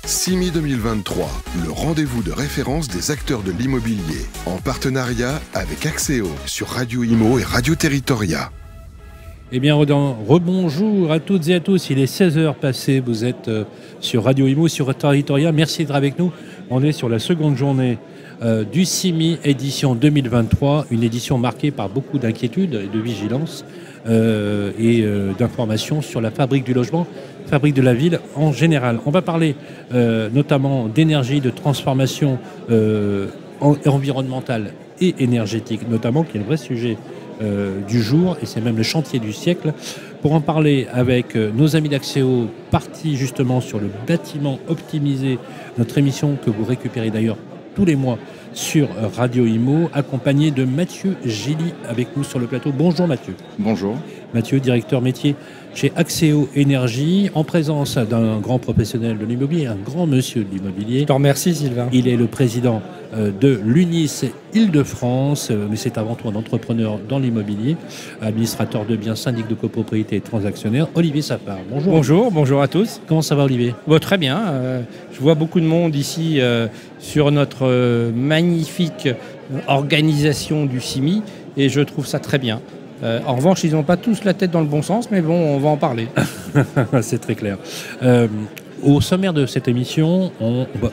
CIMI 2023, le rendez-vous de référence des acteurs de l'immobilier, en partenariat avec Axéo sur Radio Imo et Radio Territoria. Eh bien, rebonjour à toutes et à tous. Il est 16h passé. Vous êtes sur Radio Imo, sur Territoria. Merci d'être avec nous. On est sur la seconde journée du CIMI édition 2023. Une édition marquée par beaucoup d'inquiétudes et de vigilance et d'informations sur la fabrique du logement, fabrique de la ville en général. On va parler notamment d'énergie, de transformation environnementale et énergétique, notamment, qui est le vrai sujet du jour, et c'est même le chantier du siècle. Pour en parler avec nos amis d'Axéo, partis justement sur le bâtiment optimisé, notre émission que vous récupérez d'ailleurs tous les mois sur Radio Imo, accompagné de Mathieu Gilly avec nous sur le plateau. Bonjour Mathieu. Bonjour. Mathieu, directeur métier chez Axéo Énergie, en présence d'un grand professionnel de l'immobilier, un grand monsieur de l'immobilier. Je te remercie Sylvain. Il est le président de l'UNIS Île-de-France, mais c'est avant tout un entrepreneur dans l'immobilier, administrateur de biens, syndic de copropriété et transactionnaire. Olivier Safar, bonjour. Bonjour à tous. Comment ça va Olivier ? Très bien. Je vois beaucoup de monde ici sur notre magnifique organisation du CIMI et je trouve ça très bien. En revanche, ils n'ont pas tous la tête dans le bon sens, mais bon, on va en parler. C'est très clair. Au sommaire de cette émission,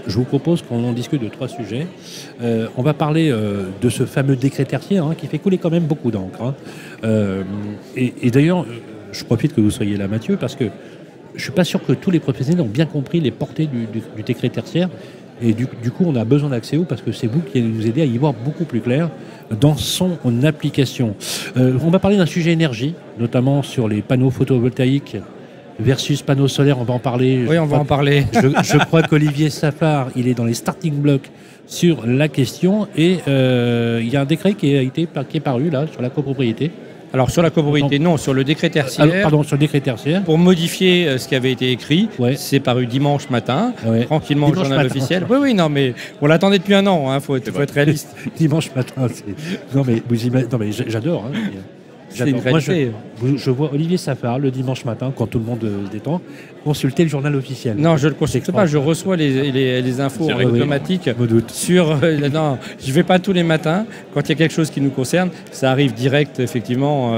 je vous propose qu'on en discute de 3 sujets. On va parler de ce fameux décret tertiaire qui fait couler quand même beaucoup d'encre. Et d'ailleurs, je profite que vous soyez là, Mathieu, parce que je ne suis pas sûr que tous les professionnels ont bien compris les portées du décret tertiaire. Et du coup, on a besoin d'Axéo parce que c'est vous qui allez nous aider à y voir beaucoup plus clair dans son application. On va parler d'un sujet énergie, notamment sur les panneaux photovoltaïques versus panneaux solaires. On va en parler. Oui, on va en parler. Je crois qu'Olivier Safar, il est dans les starting blocks sur la question. Et il y a un décret qui est paru là sur la copropriété. Alors sur la copropriété, non, sur le décret tertiaire. Sur le décret tertiaire. Pour modifier ce qui avait été écrit, c'est paru dimanche matin, tranquillement dimanche au journal matin, officiel. Oui, non, mais on l'attendait depuis un an, faut être réaliste. Dimanche matin, non mais j'adore. C'est une réalité. Moi, je vois Olivier Safar le dimanche matin, quand tout le monde se détend, consulter le journal officiel. Non, je ne le consulte pas, je reçois les infos automatiques sur... non, je ne vais pas tous les matins. Quand il y a quelque chose qui nous concerne, ça arrive direct, effectivement,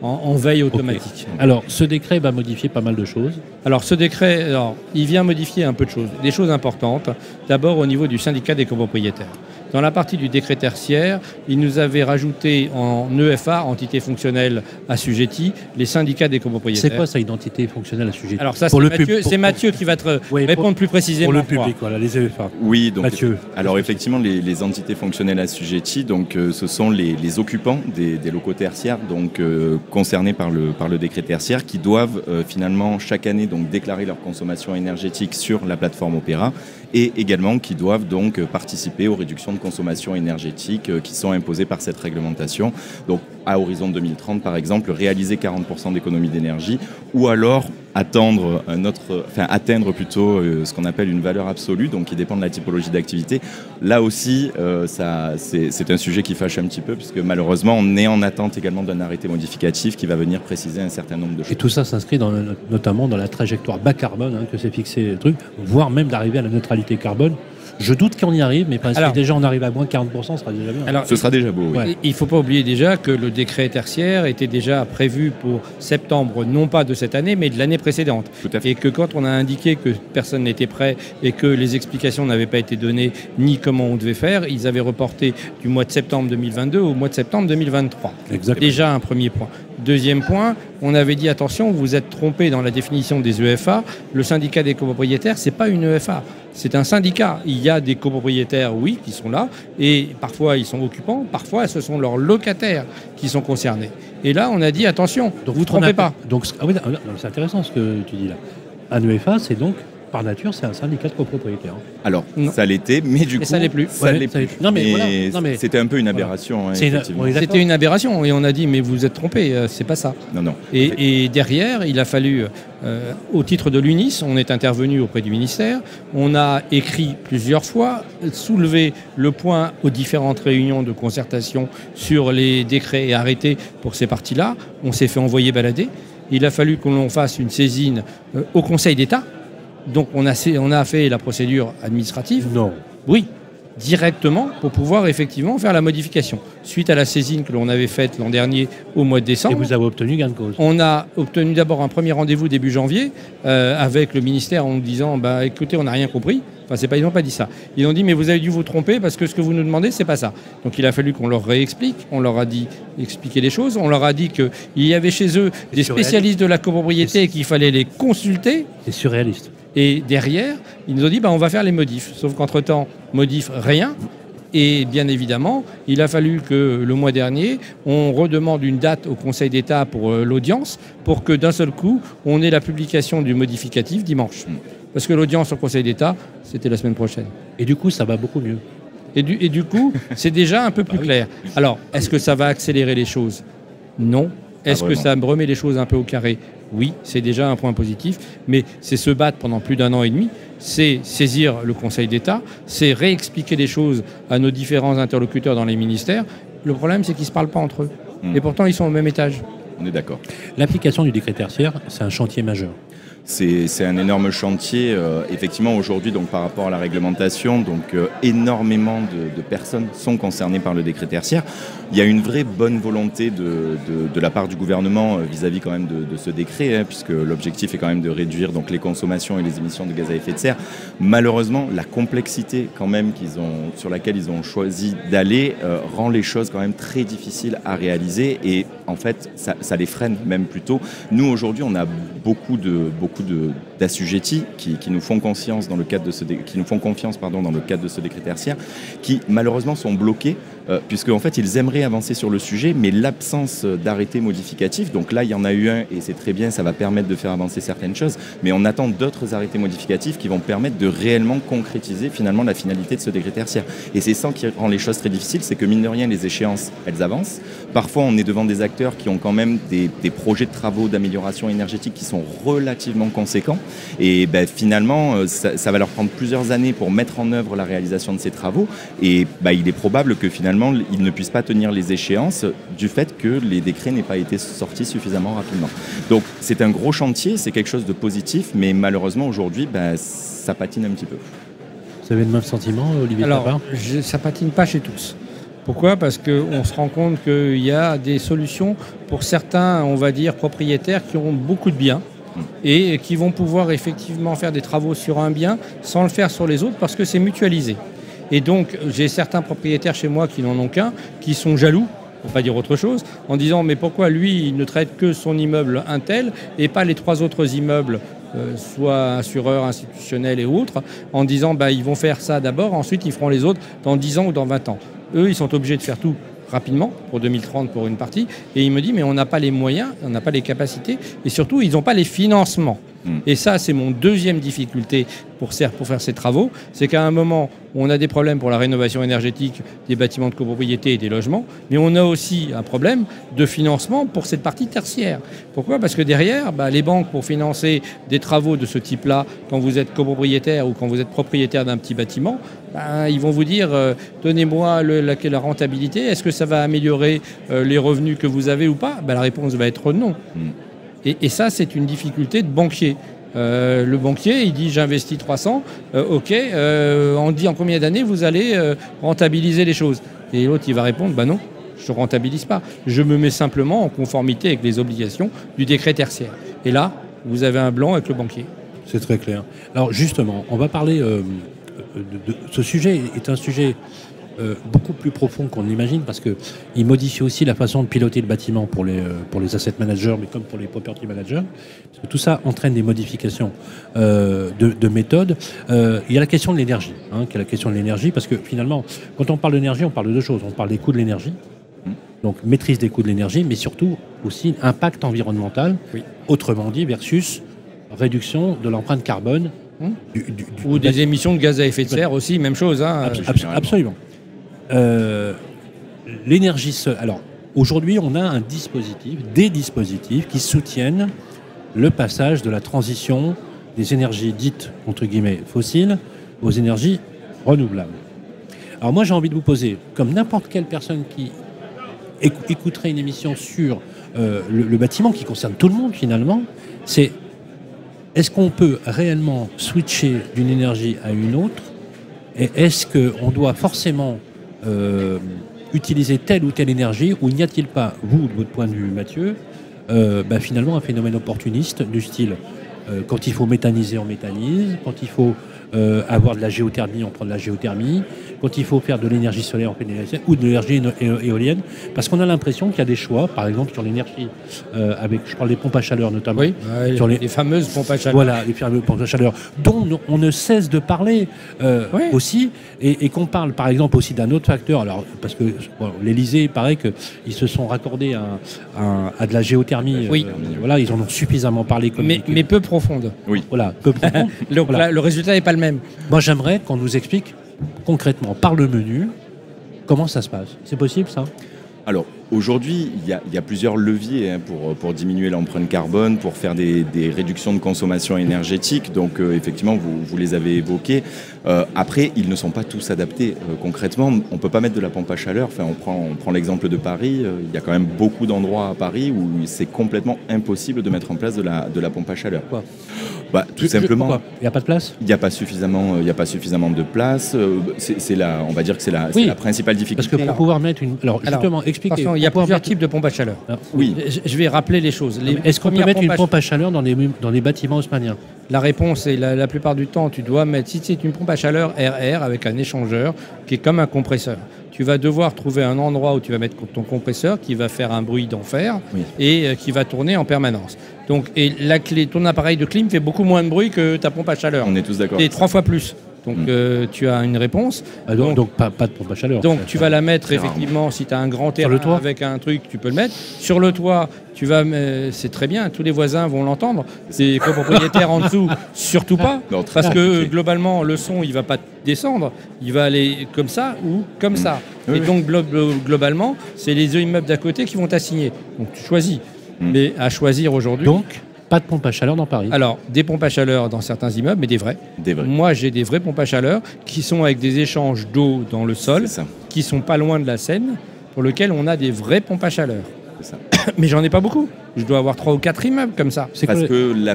en veille automatique. Okay. Alors, ce décret va modifier pas mal de choses. Alors, ce décret, il vient modifier un peu de choses. Des choses importantes. D'abord, au niveau du syndicat des copropriétaires. Dans la partie du décret tertiaire, il nous avait rajouté en EFA, entité fonctionnelle assujettie, les syndicats des copropriétaires. C'est quoi ça, identité fonctionnelle assujettie ? Alors ça, c'est Mathieu qui va te répondre plus précisément. Pour le public, voilà, les EFA. Oui, donc Mathieu. Alors effectivement, les entités fonctionnelles assujetties, donc ce sont les occupants des locaux tertiaires, donc concernés par le décret tertiaire, qui doivent finalement chaque année donc déclarer leur consommation énergétique sur la plateforme Opéra, et également qui doivent donc participer aux réductions de consommation énergétique qui sont imposées par cette réglementation. Donc à horizon 2030 par exemple, réaliser 40% d'économie d'énergie ou alors atteindre ce qu'on appelle une valeur absolue, donc qui dépend de la typologie d'activité. Là aussi, c'est un sujet qui fâche un petit peu, puisque malheureusement, on est en attente également d'un arrêté modificatif qui va venir préciser un certain nombre de choses. Et tout ça s'inscrit notamment dans la trajectoire bas carbone que s'est fixé le truc, voire même d'arriver à la neutralité carbone. Je doute qu'on y arrive, mais si déjà on arrive à moins 40%, ce sera déjà bien. Alors, ce sera déjà beau, oui. Ouais. Il ne faut pas oublier déjà que le décret tertiaire était déjà prévu pour septembre, non pas de cette année, mais de l'année précédente. Tout à fait. Et que quand on a indiqué que personne n'était prêt et que les explications n'avaient pas été données, ni comment on devait faire, ils avaient reporté du mois de septembre 2022 au mois de septembre 2023. Exactement. Déjà un premier point. Deuxième point, on avait dit attention, vous êtes trompé dans la définition des EFA. Le syndicat des copropriétaires, c'est pas une EFA, c'est un syndicat. Il y a des copropriétaires, oui, qui sont là, et parfois ils sont occupants, parfois ce sont leurs locataires qui sont concernés. Et là, on a dit attention, donc vous ne trompez pas. Donc, c'est intéressant ce que tu dis là. Un EFA, c'est donc par nature, c'est un syndicat de copropriétaires. Alors, ça l'était, mais du coup, ça l'est plus. Ça l'est plus. Non, mais c'était un peu une aberration. Voilà. C'était une aberration, et on a dit, mais vous êtes trompé, c'est pas ça. Non. Et derrière, il a fallu, au titre de l'UNIS, on est intervenu auprès du ministère, on a écrit plusieurs fois, soulevé le point aux différentes réunions de concertation sur les décrets et arrêtés pour ces parties-là. On s'est fait envoyer balader. Il a fallu qu'on fasse une saisine au Conseil d'État, Donc on a fait la procédure administrative. Non. Oui, directement pour pouvoir effectivement faire la modification. Suite à la saisine que l'on avait faite l'an dernier au mois de décembre. Et vous avez obtenu gain de cause. On a obtenu d'abord un premier rendez-vous début janvier avec le ministère en nous disant écoutez, on n'a rien compris. Enfin, ils n'ont pas dit ça. Ils ont dit mais vous avez dû vous tromper parce que ce que vous nous demandez, c'est pas ça. Donc il a fallu qu'on leur réexplique. On leur a dit expliquer les choses. On leur a dit qu'il y avait chez eux des spécialistes de la copropriété et qu'il fallait les consulter. C'est surréaliste. Et derrière, ils nous ont dit on va faire les modifs. Sauf qu'entre-temps, modif, rien. Et bien évidemment, il a fallu que le mois dernier, on redemande une date au Conseil d'État pour l'audience, pour que d'un seul coup, on ait la publication du modificatif dimanche. Parce que l'audience au Conseil d'État, c'était la semaine prochaine. Et du coup, ça va beaucoup mieux. Et du coup, c'est déjà un peu plus clair. Alors, est-ce que ça va accélérer les choses? Non. Est-ce que ça me remet les choses un peu au carré? Oui, c'est déjà un point positif, mais c'est se battre pendant plus d'1 an et demi, c'est saisir le Conseil d'État, c'est réexpliquer les choses à nos différents interlocuteurs dans les ministères. Le problème, c'est qu'ils ne se parlent pas entre eux. Et pourtant, ils sont au même étage. On est d'accord. L'application du décret tertiaire, c'est un chantier majeur. C'est un énorme chantier, effectivement aujourd'hui donc par rapport à la réglementation, donc énormément de personnes sont concernées par le décret tertiaire. Il y a une vraie bonne volonté de la part du gouvernement vis-à-vis quand même de ce décret, puisque l'objectif est quand même de réduire donc les consommations et les émissions de gaz à effet de serre. Malheureusement, la complexité quand même sur laquelle ils ont choisi d'aller rend les choses quand même très difficiles à réaliser et en fait ça les freine même plutôt. Nous aujourd'hui on a beaucoup d'assujettis qui nous font confiance dans le cadre de ce décret tertiaire, qui malheureusement sont bloqués puisque en fait ils aimeraient avancer sur le sujet, mais l'absence d'arrêté modificatif, donc là il y en a eu un et c'est très bien, ça va permettre de faire avancer certaines choses, mais on attend d'autres arrêtés modificatifs qui vont permettre de réellement concrétiser finalement la finalité de ce décret tertiaire. Et c'est ça qui rend les choses très difficiles, c'est que mine de rien les échéances elles avancent. Parfois on est devant des acteurs qui ont quand même des projets de travaux d'amélioration énergétique qui sont relativement conséquents et finalement ça va leur prendre plusieurs années pour mettre en œuvre la réalisation de ces travaux et il est probable que finalement ils ne puissent pas tenir les échéances du fait que les décrets n'aient pas été sortis suffisamment rapidement. Donc c'est un gros chantier, c'est quelque chose de positif, mais malheureusement aujourd'hui ça patine un petit peu. Vous avez le même sentiment, Olivier Tapin ? Alors, ça patine pas chez tous. Pourquoi ? Parce qu'on se rend compte qu'il y a des solutions pour certains, on va dire, propriétaires qui ont beaucoup de biens et qui vont pouvoir effectivement faire des travaux sur un bien sans le faire sur les autres parce que c'est mutualisé. Et donc, j'ai certains propriétaires chez moi qui n'en ont qu'un, qui sont jaloux, pour ne pas dire autre chose, en disant mais pourquoi lui, il ne traite que son immeuble un tel et pas les 3 autres immeubles soit assureurs, institutionnels et autres, en disant ils vont faire ça d'abord, ensuite ils feront les autres dans 10 ans ou dans 20 ans. Eux, ils sont obligés de faire tout rapidement, pour 2030 pour une partie, et il me dit mais on n'a pas les moyens, on n'a pas les capacités, et surtout ils n'ont pas les financements. Et ça, c'est mon deuxième difficulté pour faire ces travaux, c'est qu'à un moment, on a des problèmes pour la rénovation énergétique des bâtiments de copropriété et des logements, mais on a aussi un problème de financement pour cette partie tertiaire. Pourquoi ? Parce que derrière, les banques, pour financer des travaux de ce type-là, quand vous êtes copropriétaire ou quand vous êtes propriétaire d'un petit bâtiment, ils vont vous dire donnez-moi la rentabilité, est-ce que ça va améliorer les revenus que vous avez ou pas ? La réponse va être non. Et ça, c'est une difficulté de banquier. Le banquier, il dit j'investis 300, ok, on dit en combien d'années vous allez rentabiliser les choses ? Et l'autre, il va répondre non, je ne rentabilise pas. Je me mets simplement en conformité avec les obligations du décret tertiaire. Et là, vous avez un blanc avec le banquier. C'est très clair. Alors justement, on va parler ce sujet est un sujet beaucoup plus profond qu'on l'imagine parce qu'il modifie aussi la façon de piloter le bâtiment pour les asset managers, mais comme pour les property managers. Parce que tout ça entraîne des modifications de méthode. Il y a la question de l'énergie, qui est la question de l'énergie, parce que finalement, quand on parle d'énergie, on parle de deux choses. On parle des coûts de l'énergie, donc maîtrise des coûts de l'énergie, mais surtout aussi impact environnemental, autrement dit, versus réduction de l'empreinte carbone. Ou des émissions de gaz à effet de serre aussi, même chose. Absolument. L'énergie seule. Alors, aujourd'hui, on a des dispositifs qui soutiennent le passage de la transition des énergies dites, entre guillemets, fossiles aux énergies renouvelables. Alors moi, j'ai envie de vous poser, comme n'importe quelle personne qui écouterait une émission sur le bâtiment, qui concerne tout le monde finalement, c'est est-ce qu'on peut réellement switcher d'une énergie à une autre? Et est-ce qu'on doit forcément utiliser telle ou telle énergie, ou n'y a-t-il pas, vous, de votre point de vue, Mathieu, finalement un phénomène opportuniste du style quand il faut méthaniser, on méthanise, quand il faut avoir de la géothermie, on prend de la géothermie, quand il faut faire de l'énergie solaire, on fait de l'énergie solaire, ou de l'énergie éolienne, parce qu'on a l'impression qu'il y a des choix, par exemple sur l'énergie, je parle des pompes à chaleur notamment, Oui, sur les fameuses pompes à chaleur. voilà, les fameuses pompes à chaleur, dont on ne cesse de parler aussi, et qu'on parle par exemple aussi d'un autre facteur, alors parce que l'Élysée, il paraît qu'ils se sont raccordés à de la géothermie, Oui. voilà, ils en ont suffisamment parlé, Mais peu profonde. Oui. voilà, peu profond. Donc Voilà. le résultat n'est pas le même. Moi, j'aimerais qu'on nous explique concrètement, par le menu, comment ça se passe. C'est possible, ça? Alors, aujourd'hui, il y a plusieurs leviers pour diminuer l'empreinte carbone, pour faire des réductions de consommation énergétique. Donc, effectivement, vous les avez évoqués. Après, ils ne sont pas tous adaptés concrètement. On ne peut pas mettre de la pompe à chaleur. Enfin, on prend l'exemple de Paris. Il y a quand même beaucoup d'endroits à Paris où c'est complètement impossible de mettre en place de la pompe à chaleur. Pourquoi? Tout simplement. Pourquoi? Il n'y a pas de place? Il n'y a pas suffisamment de place. On va dire que c'est la principale difficulté. Parce que pour pouvoir mettre une... Alors, justement, expliquez. Attention, il y a plusieurs types de pompes à chaleur. Oui. Je vais rappeler les choses. Est-ce qu'on peut mettre une pompe à chaleur dans les bâtiments haussmanniens? La réponse est la plupart du temps, tu dois mettre, si c'est une pompe à chaleur RR avec un échangeur qui est comme un compresseur, tu vas devoir trouver un endroit où tu vas mettre ton compresseur qui va faire un bruit d'enfer et qui va tourner en permanence. Donc, et ton appareil de clim fait beaucoup moins de bruit que ta pompe à chaleur. On est tous d'accord. Et 3 fois plus. Donc tu as une réponse. Donc pas de pompe à chaleur. Donc tu vas la mettre effectivement, si tu as un grand terrain avec un truc, tu peux le mettre. Sur le toit, c'est très bien, tous les voisins vont l'entendre. Les copropriétaires en dessous, surtout pas. Non, parce que globalement, le son, il va pas descendre, il va aller comme ça ou comme ça. Oui, et donc globalement, c'est les immeubles d'à côté qui vont t'assigner. Donc tu choisis. Mais à choisir aujourd'hui. Donc, pas de pompe à chaleur dans Paris. Alors, des pompes à chaleur dans certains immeubles, mais des vrais. Moi, j'ai des vraies pompes à chaleur qui sont avec des échanges d'eau dans le sol, qui sont pas loin de la Seine, pour lesquels on a des vraies pompes à chaleur. C'est ça. Mais j'en ai pas beaucoup. Je dois avoir 3 ou 4 immeubles comme ça. Parce que la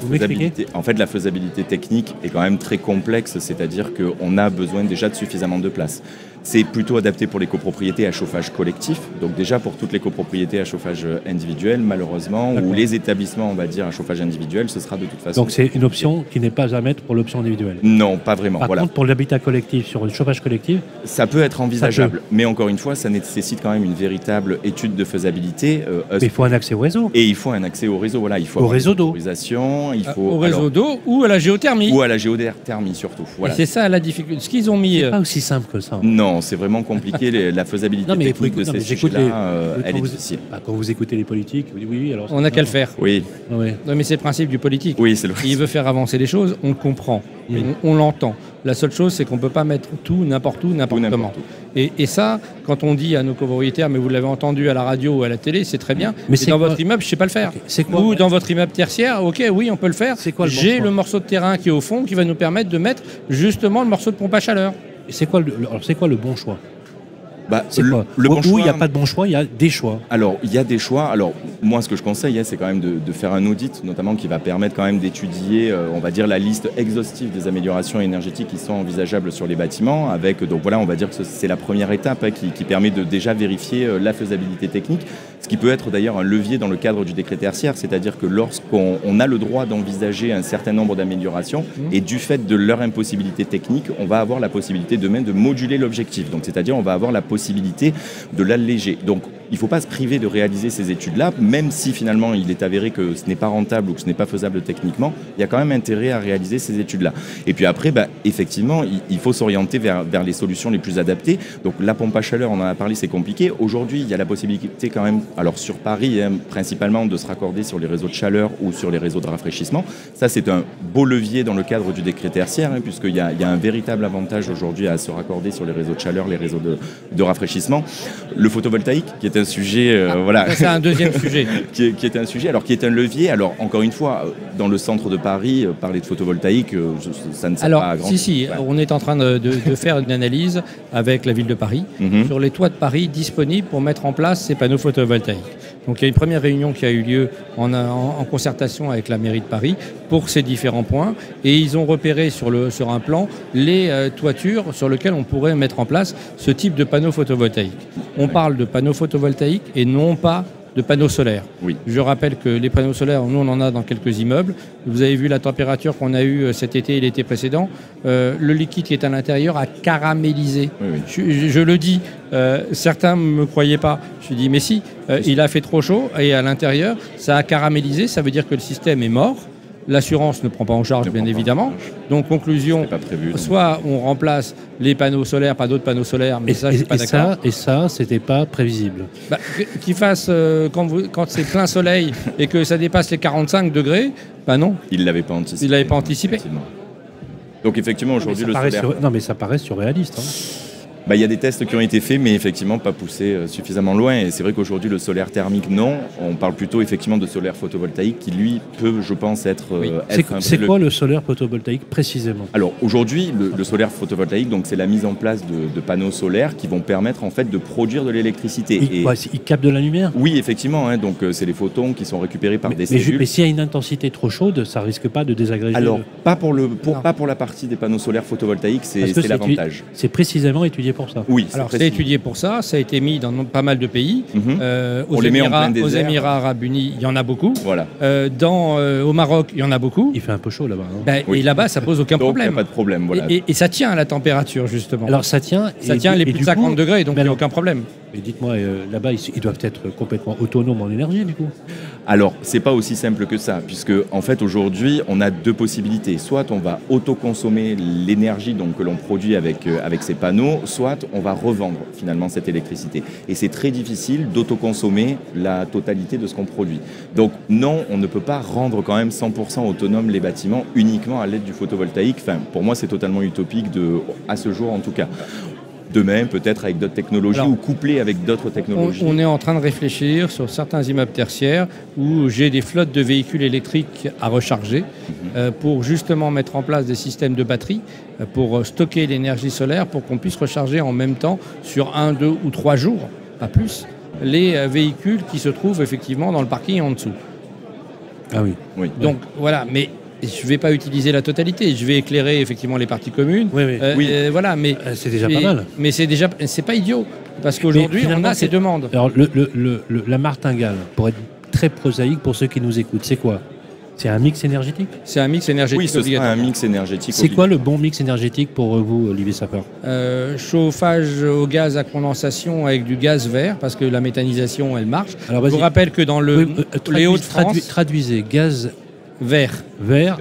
faisabilité technique est quand même très complexe, c'est-à-dire qu'on a besoin déjà de suffisamment de place. C'est plutôt adapté pour les copropriétés à chauffage collectif, donc déjà pour toutes les copropriétés à chauffage individuel, malheureusement, ou les établissements, on va dire, à chauffage individuel, ce sera de toute façon... Donc c'est une option qui n'est pas à mettre pour l'option individuelle? Non, pas vraiment. Par contre, pour l'habitat collectif, sur le chauffage collectif... Ça peut être envisageable, mais encore une fois, ça nécessite quand même une véritable étude de faisabilité. Mais il faut un accès au réseau. Et il faut un accès au réseau, voilà. Il faut au réseau d'eau. Au réseau d'eau ou à la géothermie. Ou à la géothermie surtout. Voilà. Et c'est ça la difficulté. Ce qu'ils ont mis... C'est pas aussi simple que ça. Non, c'est vraiment compliqué. La faisabilité technique de ces sujets-là, elle est difficile. Quand vous écoutez les politiques, vous dites oui, alors... On n'a qu'à le faire. Oui. Non, mais c'est le principe du politique. Oui, c'est le Il veut faire avancer les choses, on le comprend. On l'entend. La seule chose, c'est qu'on ne peut pas mettre tout, n'importe où, n'importe comment. Et ça, quand on dit à nos copropriétaires, mais vous l'avez entendu à la radio ou à la télé, c'est très bien. Mais dans votre immeuble, je ne sais pas le faire. Ou dans votre immeuble tertiaire, ok, oui, on peut le faire. J'ai le morceau de terrain qui est au fond qui va nous permettre de mettre justement le morceau de pompe à chaleur. C'est quoi le bon choix? Le bon choix, il n'y a pas de bon choix, il y a des choix. Alors, il y a des choix. Alors, moi, ce que je conseille, c'est quand même de faire un audit, notamment qui va permettre quand même d'étudier, on va dire, la liste exhaustive des améliorations énergétiques qui sont envisageables sur les bâtiments. Donc voilà, on va dire que c'est la première étape qui permet de déjà vérifier la faisabilité technique, ce qui peut être d'ailleurs un levier dans le cadre du décret tertiaire, c'est-à-dire que lorsqu'on a le droit d'envisager un certain nombre d'améliorations, et du fait de leur impossibilité technique, on va avoir la possibilité demain de moduler l'objectif. Donc, c'est-à-dire, on va avoir la possibilité de l'alléger. Donc, il ne faut pas se priver de réaliser ces études-là, même si finalement il est avéré que ce n'est pas rentable ou que ce n'est pas faisable techniquement, il y a quand même intérêt à réaliser ces études-là. Et puis après, effectivement, il faut s'orienter vers les solutions les plus adaptées. Donc la pompe à chaleur, on en a parlé, c'est compliqué. Aujourd'hui, il y a la possibilité quand même, alors sur Paris, principalement, de se raccorder sur les réseaux de chaleur ou sur les réseaux de rafraîchissement. Ça, c'est un beau levier dans le cadre du décret tertiaire, puisqu'il y a un véritable avantage aujourd'hui à se raccorder sur les réseaux de chaleur, les réseaux de rafraîchissement. Le photovoltaïque, qui est est un sujet, voilà. C'est un deuxième sujet. qui est un sujet, alors qui est un levier. Alors, encore une fois, dans le centre de Paris, parler de photovoltaïque, ça ne sert pas à grand chose. Si, Ouais. on est en train de faire une analyse avec la ville de Paris sur les toits de Paris disponibles pour mettre en place ces panneaux photovoltaïques. Donc il y a une première réunion qui a eu lieu en concertation avec la mairie de Paris pour ces différents points et ils ont repéré sur un plan les toitures sur lesquelles on pourrait mettre en place ce type de panneaux photovoltaïques. On parle de panneaux photovoltaïques et non pas de panneaux solaires. Oui. Je rappelle que les panneaux solaires, nous on en a dans quelques immeubles. Vous avez vu la température qu'on a eue cet été et l'été précédent. Le liquide qui est à l'intérieur a caramélisé. Oui. Je le dis, certains ne me croyaient pas. Je dis mais si, il a fait trop chaud et à l'intérieur ça a caramélisé, ça veut dire que le système est mort. L'assurance ne prend pas en charge, bien évidemment. Donc, conclusion, C'était pas prévu, donc. soit on remplace les panneaux solaires par d'autres panneaux solaires, mais ça, je suis pas d'accord. Et ça, c'était pas prévisible. Bah, qu'il fasse quand c'est plein soleil et que ça dépasse les 45 degrés, bah non. Il ne l'avait pas anticipé. Il l'avait pas anticipé. Effectivement. Donc effectivement, aujourd'hui, le solaire... Non, mais ça paraît surréaliste. Bah, y a des tests qui ont été faits, mais effectivement pas poussés suffisamment loin. Et c'est vrai qu'aujourd'hui, le solaire thermique, non. On parle plutôt effectivement de solaire photovoltaïque qui, lui, peut, je pense, être... C'est quoi le solaire photovoltaïque précisément? Alors aujourd'hui, le solaire photovoltaïque, donc c'est la mise en place de panneaux solaires qui vont permettre en fait de produire de l'électricité. Il capte de la lumière? Oui, effectivement. Donc c'est les photons qui sont récupérés par des cellules. Mais s'il y a une intensité trop chaude, ça risque pas de désagréger? Alors pas pour la partie des panneaux solaires photovoltaïques, c'est l'avantage. C'est précisément étudié pour ça. Oui. Alors c'est étudié pour ça. Ça a été mis dans pas mal de pays. On les met en plein désert. Aux Émirats Arabes Unis, il y en a beaucoup. Voilà. Au Maroc, il y en a beaucoup. Il fait un peu chaud là-bas. Et là-bas, ça pose aucun problème. Il n'y a pas de problème. Voilà. Et ça tient à la température justement. Alors ça tient. Les plus de 50 degrés, donc il n'y a aucun problème. Mais dites-moi, là-bas, ils doivent être complètement autonomes en énergie, du coup? Alors, c'est pas aussi simple que ça, puisque en fait aujourd'hui, on a deux possibilités. Soit on va autoconsommer l'énergie que l'on produit avec ces panneaux, soit on va revendre finalement cette électricité. Et c'est très difficile d'autoconsommer la totalité de ce qu'on produit. Donc non, on ne peut pas rendre quand même 100% autonome les bâtiments uniquement à l'aide du photovoltaïque. Enfin, pour moi, c'est totalement utopique à ce jour en tout cas. Demain, peut-être avec d'autres technologies ou couplé avec d'autres technologies. On est en train de réfléchir sur certains immeubles tertiaires où j'ai des flottes de véhicules électriques à recharger pour justement mettre en place des systèmes de batterie pour stocker l'énergie solaire pour qu'on puisse recharger en même temps sur 1, 2 ou 3 jours, pas plus, les véhicules qui se trouvent effectivement dans le parking en dessous. Ah oui. Donc voilà, mais... je ne vais pas utiliser la totalité, je vais éclairer effectivement les parties communes. Voilà, mais c'est déjà pas mal. Mais c'est pas idiot, parce qu'aujourd'hui on a ces demandes. Alors la martingale, pour être très prosaïque pour ceux qui nous écoutent, c'est quoi? C'est un mix énergétique? C'est un mix énergétique. Oui, ce sera un mix énergétique. C'est quoi le bon mix énergétique pour vous, Olivier Sapeur? Chauffage au gaz à condensation avec du gaz vert, parce que la méthanisation, elle marche. Alors, je vous rappelle que dans les Hauts-de-France... Traduisez gaz vert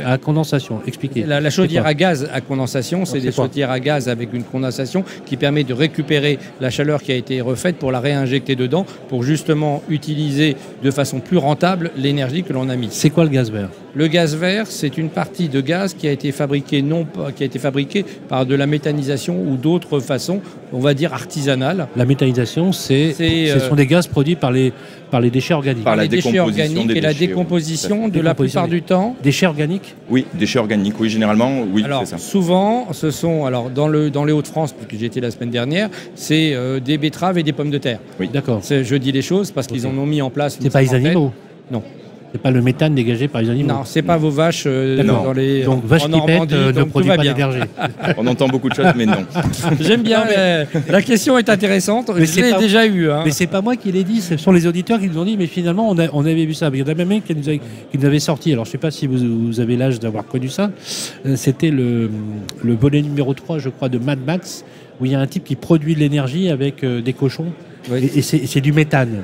à condensation. Expliquez. La chaudière à gaz à condensation, c'est des chaudières à gaz avec une condensation qui permet de récupérer la chaleur qui a été refaite pour la réinjecter dedans, pour justement utiliser de façon plus rentable l'énergie que l'on a mise. C'est quoi le gaz vert? Le gaz vert, c'est une partie de gaz qui a été fabriquée par de la méthanisation ou d'autres façons, on va dire artisanales. La méthanisation, ce sont des gaz produits par les déchets organiques. Par les déchets organiques et la décomposition de la plupart du temps. Déchets organiques? Oui, déchets organiques, oui, généralement, oui, alors, c'est ça. Souvent, ce sont, dans les Hauts-de-France, puisque j'y étais la semaine dernière, c'est des betteraves et des pommes de terre. Oui. D'accord. Je dis les choses parce qu'ils en ont mis en place. C'est pas les animaux? Non. C'est pas le méthane dégagé par les animaux? Non, c'est pas vos vaches dans les... Donc, vache qui pète ne produit pas d'énergie. On entend beaucoup de choses, mais non. J'aime bien, la question est intéressante. Je l'ai déjà eue. Mais c'est pas moi qui l'ai dit, ce sont les auditeurs qui nous ont dit, mais finalement, on avait vu ça. Il y en a même un qui nous avait sorti, alors je sais pas si vous avez l'âge d'avoir connu ça, c'était le volet numéro 3, je crois, de Mad Max, où il y a un type qui produit de l'énergie avec des cochons. Oui. Et c'est du méthane.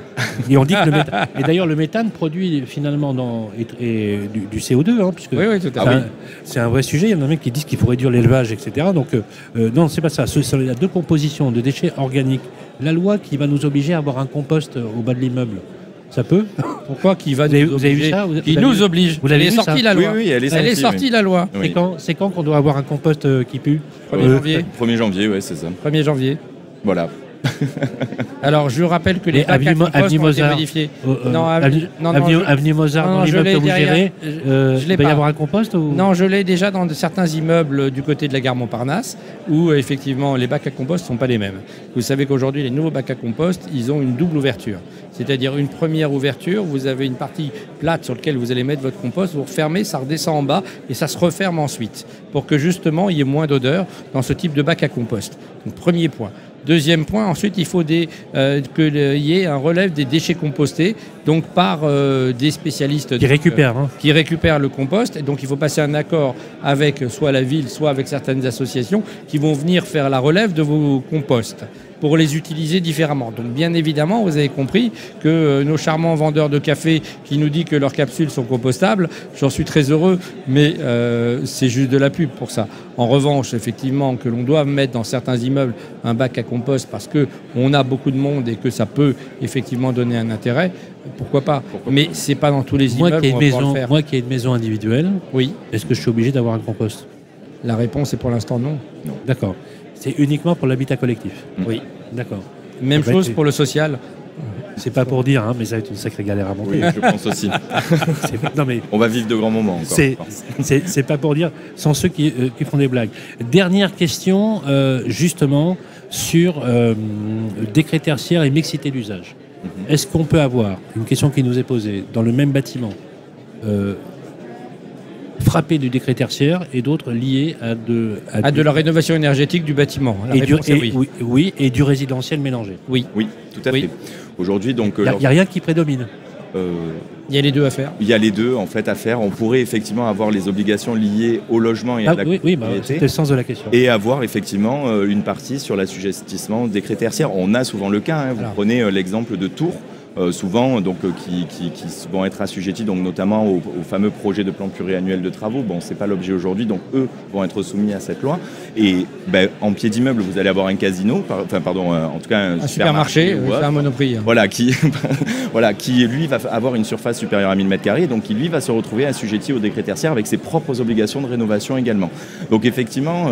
Et on dit que et d'ailleurs le méthane produit finalement du CO2, puisque oui, tout à fait. C'est un vrai sujet. Il y en a même qui disent qu'il faut réduire l'élevage, etc. Donc non, c'est pas ça. Il y a deux compositions de déchets organiques. La loi qui va nous obliger à avoir un compost au bas de l'immeuble. Ça peut? Pourquoi qui va vous avez vu ça? Qui nous oblige. Vous l'avez vu, sorti la loi. Oui, elle est sortie la loi. Oui. C'est quand qu'on doit avoir un compost qui pue? 1er janvier. 1er janvier, oui, c'est ça. 1er janvier. Voilà. Alors, je rappelle que les bacs à compost ont été modifiés. Avenue Mozart, dans l'immeuble que vous gérez, il va y avoir un compost ou... Non, je l'ai déjà dans certains immeubles du côté de la gare Montparnasse, où effectivement les bacs à compost ne sont pas les mêmes. Vous savez qu'aujourd'hui, les nouveaux bacs à compost, ils ont une double ouverture. C'est-à-dire une première ouverture, vous avez une partie plate sur laquelle vous allez mettre votre compost, vous refermez, ça redescend en bas et ça se referme ensuite, pour que justement il y ait moins d'odeur dans ce type de bac à compost. Donc, premier point. Deuxième point, ensuite, il faut qu'il y ait un relève des déchets compostés, donc par des spécialistes qui récupèrent le compost. Et donc, il faut passer un accord avec soit la ville, soit avec certaines associations qui vont venir faire la relève de vos composts pour les utiliser différemment. Donc, bien évidemment, vous avez compris que nos charmants vendeurs de café qui nous disent que leurs capsules sont compostables, j'en suis très heureux, mais c'est juste de la pub pour ça. En revanche, effectivement, que l'on doit mettre dans certains immeubles un bac à compost parce qu'on a beaucoup de monde et que ça peut effectivement donner un intérêt, pourquoi pas. Mais ce n'est pas dans tous les immeubles qu'on va pouvoir le faire. Moi qui ai une maison individuelle, oui. Est-ce que je suis obligé d'avoir un compost? La réponse est pour l'instant non. D'accord. C'est uniquement pour l'habitat collectif? Oui. D'accord. Même chose pour le social. C'est pas pour dire, hein, mais ça va être une sacrée galère à monter. Oui, je pense aussi. Non, mais on va vivre de grands moments encore. C'est pas pour dire, sans ceux qui font des blagues. Dernière question, justement, sur décret tertiaire et mixité d'usage. Est-ce qu'on peut avoir, une question qui nous est posée, dans le même bâtiment, frappé du décret tertiaire et d'autres liés à de la rénovation énergétique du bâtiment? Oui, et du résidentiel mélangé. Oui, tout à fait. Aujourd'hui, donc... Il n'y a rien qui prédomine. Il y a les deux à faire. Il y a les deux en fait à faire. On pourrait effectivement avoir les obligations liées au logement et à la propriété. Oui, c'était le sens de la question. Et avoir effectivement une partie sur l'assujettissement des décret tertiaire. On a souvent le cas. Hein. Vous prenez l'exemple de Tours. Souvent donc qui vont être assujettis donc notamment au fameux projet de plan pluriannuel de travaux. Bon, c'est pas l'objet aujourd'hui, donc eux vont être soumis à cette loi. Et en pied d'immeuble, vous allez avoir un casino, en tout cas un supermarché, c'est un Monoprix. Voilà, qui lui va avoir une surface supérieure à 1000 m², donc qui lui va se retrouver assujetti au décret tertiaire avec ses propres obligations de rénovation également. Donc effectivement,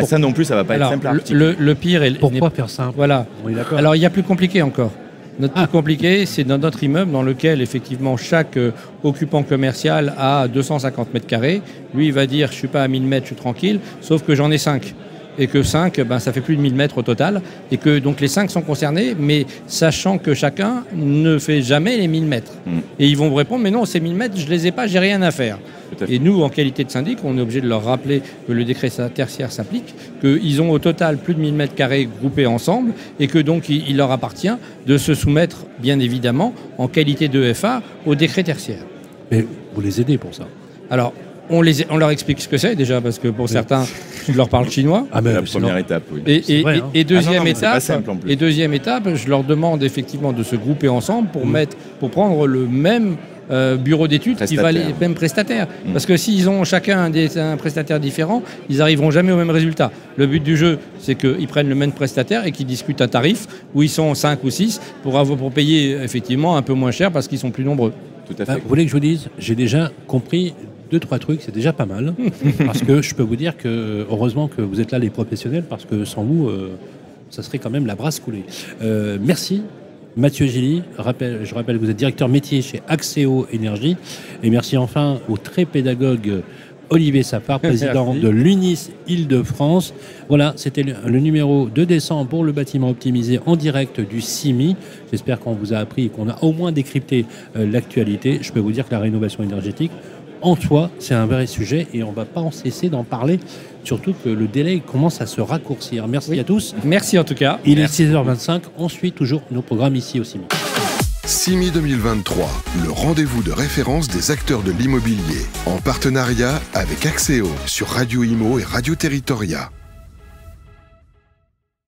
ça non plus, ça va pas être simple à articuler. Le pire est... Pourquoi faire simple? Voilà. Oui, d'accord. Alors il y a plus compliqué encore. Notre plus compliqué, c'est dans notre immeuble dans lequel, effectivement, chaque occupant commercial a 250 m². Lui, il va dire, je ne suis pas à 1000 mètres, je suis tranquille, sauf que j'en ai 5. Et que 5, ça fait plus de 1000 mètres au total. Et que donc les 5 sont concernés, mais sachant que chacun ne fait jamais les 1000 mètres. Et ils vont vous répondre, mais non, ces 1000 mètres, je ne les ai pas, j'ai rien à faire. Et nous, en qualité de syndic, on est obligé de leur rappeler que le décret tertiaire s'applique, qu'ils ont au total plus de 1000 m² groupés ensemble, et que donc il leur appartient de se soumettre, bien évidemment, en qualité d'EFA, au décret tertiaire. Mais vous les aidez pour ça? Alors, on leur explique ce que c'est déjà, parce que pour certains, je leur parle chinois. C'est la première étape, oui. Et deuxième étape, je leur demande effectivement de se grouper ensemble pour prendre le même bureau d'études qui va les mêmes prestataires. Parce que s'ils ont chacun un prestataire différent, ils n'arriveront jamais au même résultat. Le but du jeu, c'est qu'ils prennent le même prestataire et qu'ils discutent un tarif où ils sont 5 ou 6 pour payer effectivement un peu moins cher parce qu'ils sont plus nombreux. Tout à fait. Vous voulez que je vous dise, j'ai déjà compris 2-3 trucs, c'est déjà pas mal. Parce que je peux vous dire que, heureusement que vous êtes là les professionnels, parce que sans vous, ça serait quand même la brasse coulée. Merci Mathieu Gilly, je rappelle que vous êtes directeur métier chez Axéo Énergie. Et merci enfin au très pédagogue Olivier Sapard, président de l'UNIS Île-de-France. Voilà, c'était le numéro de décembre pour le bâtiment optimisé en direct du CIMI. J'espère qu'on vous a appris et qu'on a au moins décrypté l'actualité. Je peux vous dire que la rénovation énergétique, en soi, c'est un vrai sujet et on ne va pas en cesser d'en parler, surtout que le délai commence à se raccourcir. Merci à tous. Merci en tout cas. Il est 6h25, on suit toujours nos programmes ici au CIMI. CIMI 2023, le rendez-vous de référence des acteurs de l'immobilier, en partenariat avec Axéo sur Radio Imo et Radio Territoria.